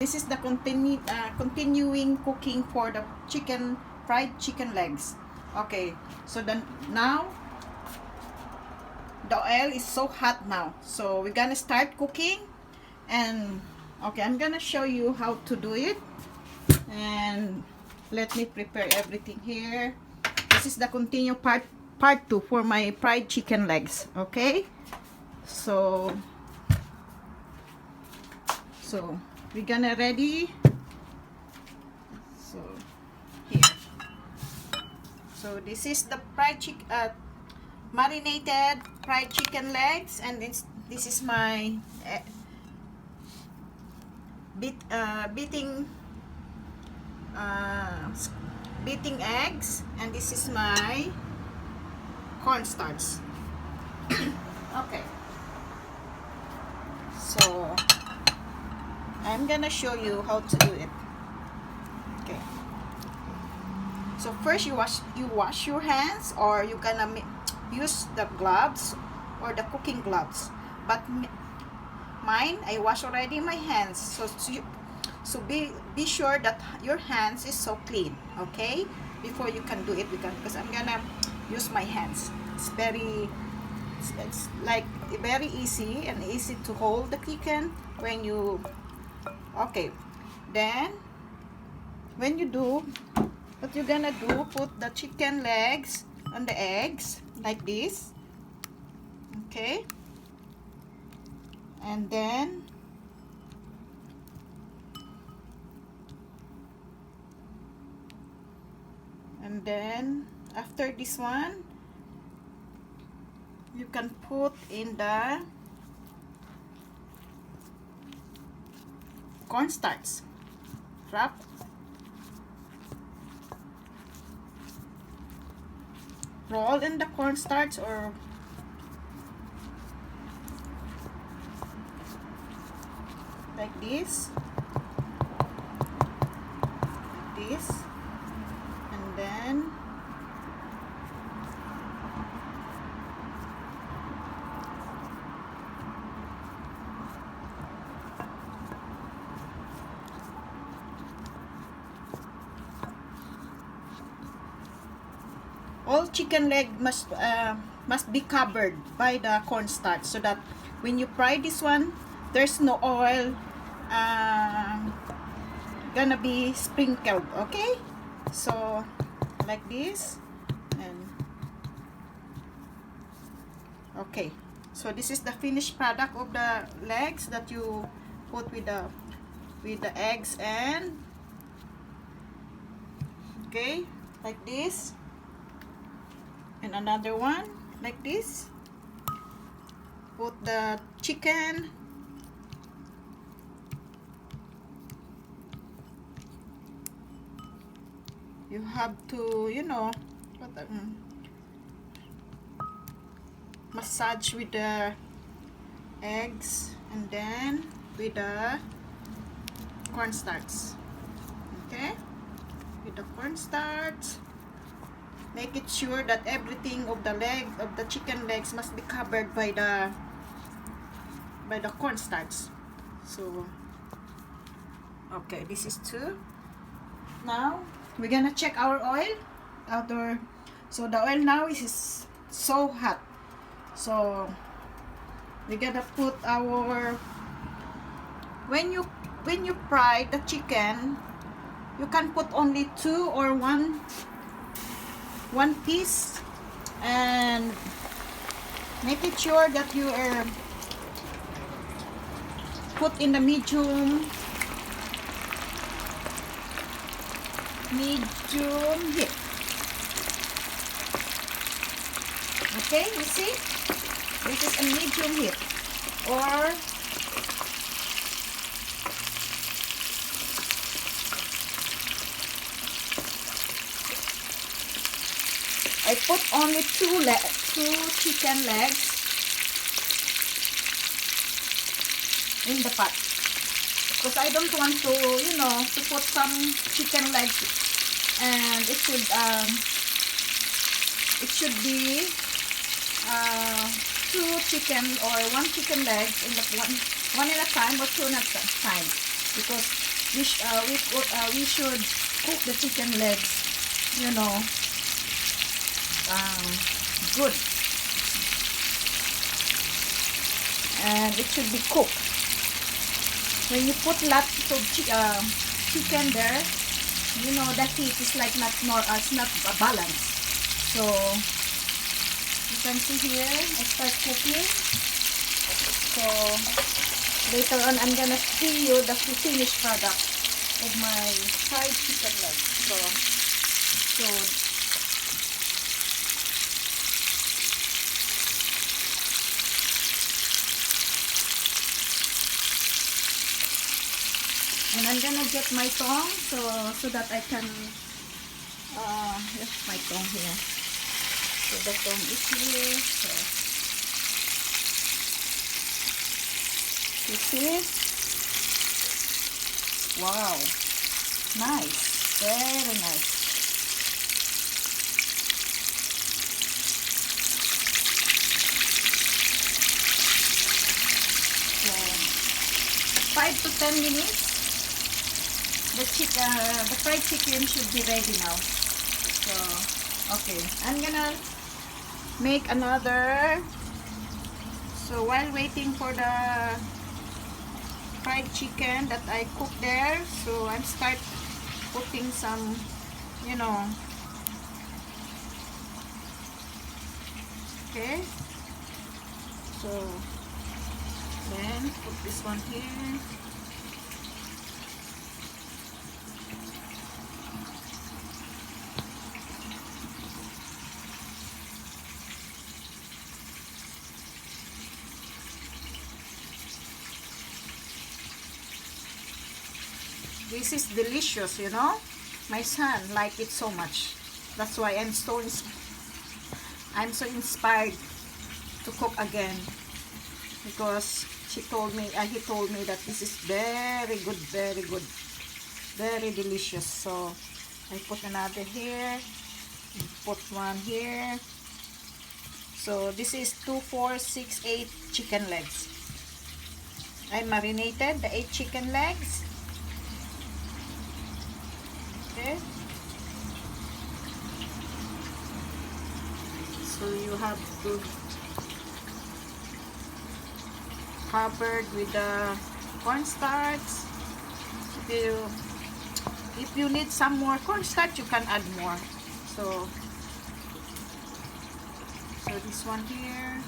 this is the continuing cooking for the fried chicken legs. Okay, so then now the oil is so hot now, so we're gonna start cooking. And okay, I'm gonna show you how to do it. And let me prepare everything here. This is the continue part 2 for my fried chicken legs. Okay, so we're gonna ready. So here, so this is the marinated fried chicken legs, and this is my beating eggs, and this is my cornstarch. Okay, so I'm gonna show you how to do it. Okay, so first you wash your hands, or you gonna use the gloves or the cooking gloves, but mine, I wash already my hands, so be sure that your hands is so clean, okay, before you can do it, because I'm gonna use my hands. It's like very easy to hold the chicken when you. Okay, then when you do, what you're gonna do, put the chicken legs on the eggs like this. Okay, and then after this one, you can put in the cornstarch. Roll in the cornstarch, or like this, and then all chicken leg must be covered by the cornstarch, so that when you fry this one, there's no oil gonna be sprinkled. Okay, so like this, and okay, so this is the finished product of the legs that you put with the eggs, and okay, like this. And another one like this. Put the chicken, you have to, massage with the eggs, and then with the cornstarch. Okay, with the cornstarch, make it sure that everything of the chicken legs must be covered by the cornstarch. So okay, this is 2. Now we're gonna check our oil. So the oil now is so hot, so we're gonna put our, when you fry the chicken, you can put only 2 or 1 piece, and make it sure that you are put in the medium heat. Okay, you see, this is a medium heat, or I put only 2 chicken legs in the pot, because I don't want to, to put some chicken legs, and it should be 2 chicken or 1 chicken legs in the one at a time, or 2 at a time, because we should cook the chicken legs, you know, good, and it should be cooked. When you put lots of chicken there, you know the heat is like it's not balanced. So you can see here, I start cooking. So later on, I'm gonna see you the finished product of my fried chicken legs. So and I'm gonna get my tongue so that I can here's my tongue here. So the tongue is here. So you see? Wow, nice, very nice. So 5 to 10 minutes. The fried chicken should be ready now. So, okay, I'm gonna make another. So while waiting for the fried chicken that I cooked there, so I'm start putting some, you know. Okay. So then put this one here. This is delicious, you know. My son liked it so much. That's why I'm so inspired to cook again, because he told me that this is very good, very delicious. So I put another here, put one here. So this is 2, 4, 6, 8 chicken legs. I marinated the 8 chicken legs. Okay. So you have to cover with the cornstarch. If you need some more cornstarch, you can add more. So this one here.